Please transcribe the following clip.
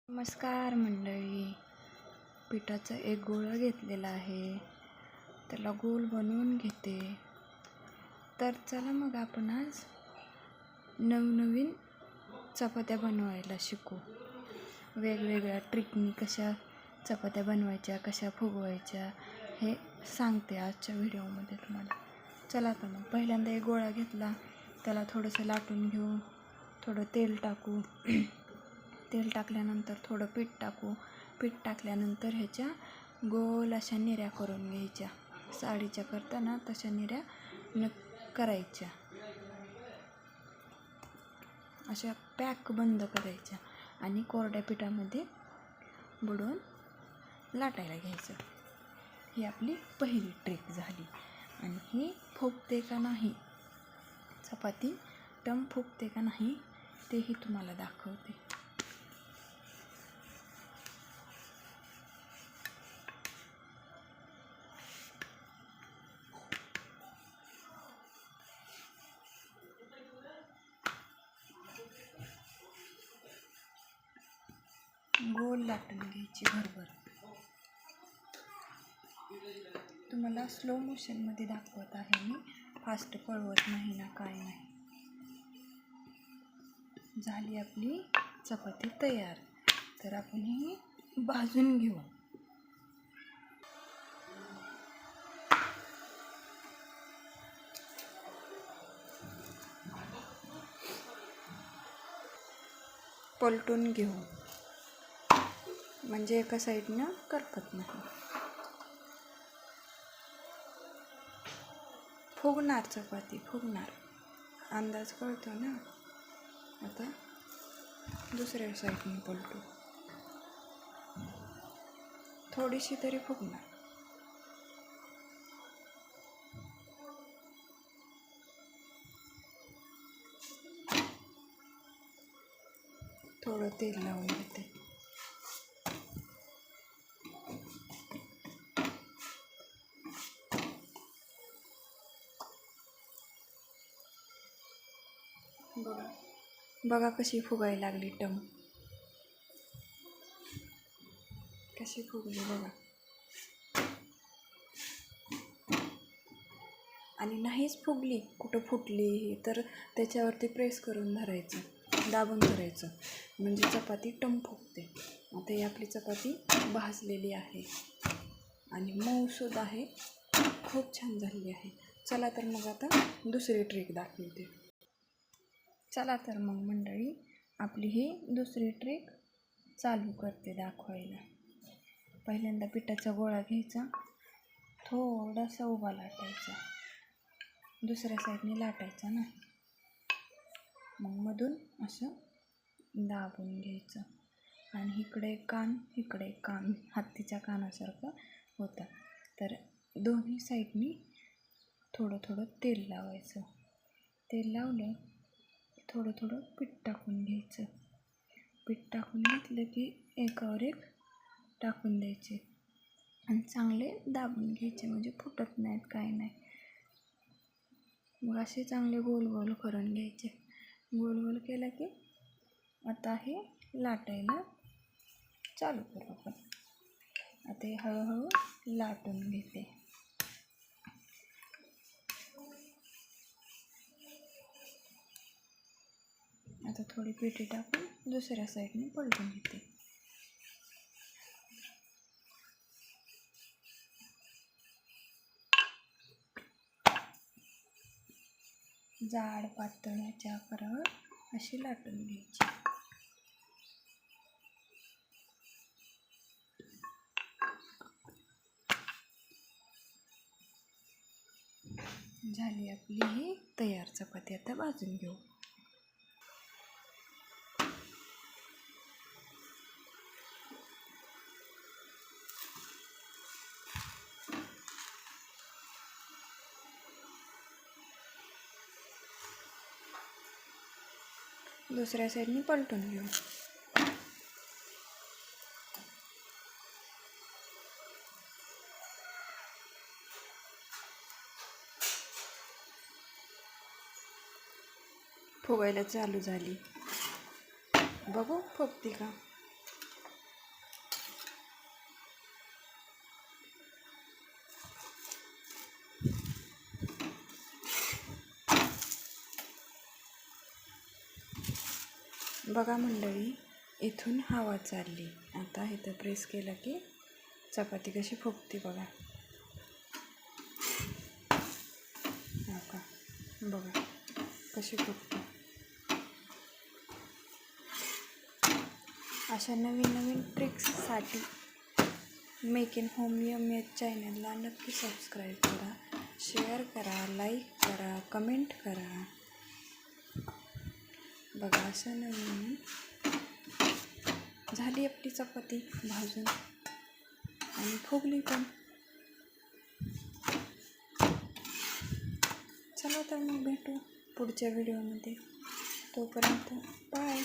नमस्कार मंडळी. पिठाचा एक गोळा घेतलेला आहे, त्याला गोल बनवून घेते. तर चला मग आपण आज नवनवीन चपात्या बनवायला शिकू. वेगवेगळ्या ट्रिकनी कशा चपात्या बनवायच्या, कशा फुगवायच्या हे सांगते आजच्या व्हिडिओमध्ये तुम्हाला. चला तर मग पहिल्यांदा एक गोळा घेतला, त्याला थोडंसं लाटून घेऊ, थोडं तेल टाकू. तेल टाकल्यानंतर थोडं पीठ टाकू. पीठ टाकल्यानंतर ह्याच्या गोल अशा निऱ्या करून घ्यायच्या. साडीच्या करताना तशा निऱ्या करायच्या. अशा पॅक बंद करायच्या आणि कोरड्या पिठामध्ये बुडवून लाटायला घ्यायचं. ही आपली पहिली ट्रिक झाली. आणि ही फुगते का नाही, चपाती टम फुगते का नाही तेही तुम्हाला दाखवते. गोल लाटून घ्यायची भरभर. तुम्हाला स्लो मोशनमध्ये दाखवत आहे मी, फास्ट पळवत नाही ना, काय नाही. झाली आपली चपाती तयार. तर आपण ही भाजून घेऊ. पलटून घेऊ म्हणजे एका साईडनं करपत नाही. फुगणार चपाती, फुगणार, अंदाज कळतो ना. आता दुसऱ्या साईडने पलटू, थोडीशी तरी फुगणार. थोडं तेल लावून घेते. बघा कशी फुगायला लागली टम, कशी फुगली बघा. आणि नाहीच फुगली, कुठं फुटली तर त्याच्यावरती प्रेस करून धरायचं, दाबून धरायचं, म्हणजे चपाती टम फुगते. आता ही आपली चपाती भाजलेली आहे आणि मऊसूद आहे, खूप छान झालेली आहे. चला तर मग आता दुसरी ट्रिक दाखवते. चला तर मग मंडळी, आपली ही दुसरी ट्रिक चालू करते दाखवायला. पहिल्यांदा पिठाचा गोळा घ्यायचा, थोडासा उभा लाटायचा, दुसऱ्या साईडने लाटायचा ना, मग मधून असं दाबून घ्यायचं. आणि इकडे कान, इकडे कान, हत्तीच्या कानासारखं होतं. तर दोन्ही साईडनी थोडं थोडं तेल लावायचं. तेल लावलं थोडं थोडं पीठ टाकून घ्यायचं. पीठ टाकून घेतलं की एकावर एक टाकून द्यायचे आणि चांगले दाबून घ्यायचे, म्हणजे फुटत नाहीत, काय नाही. मग असे चांगले गोल गोल करून घ्यायचे. गोल गोल केलं की आता हे लाटायला चालू करू आपण. आता हे हळूहळू लाटून घेते. आता थोडी पिठी टाकून दुसऱ्या साईडने पलटून घेते. जाड पातळ ह्याच्या आकारावर अशी लाटून घ्यायची. झाली आपली ही तयार चपाती. आता भाजून घेऊ. दुसऱ्या साईडने पलटून घेऊ. फुगायला चालू झाली, बघू फुगती का. बघा मंडळी, इथून हवा चालली. आता इथं प्रेस केलं की चपाती कशी फुगते बघा. हो का, बघा कशी फुगते. अशा नवीन नवीन ट्रिक्ससाठी मेक इन होम यम्मी चॅनलला नक्की सबस्क्राईब करा, शेअर करा, लाईक करा, कमेंट करा. बघा असं नवीन झाली आपली चपाती भाजून आणि फुगली पण. चला तर मग भेटू पुढच्या व्हिडिओमध्ये. तोपर्यंत बाय.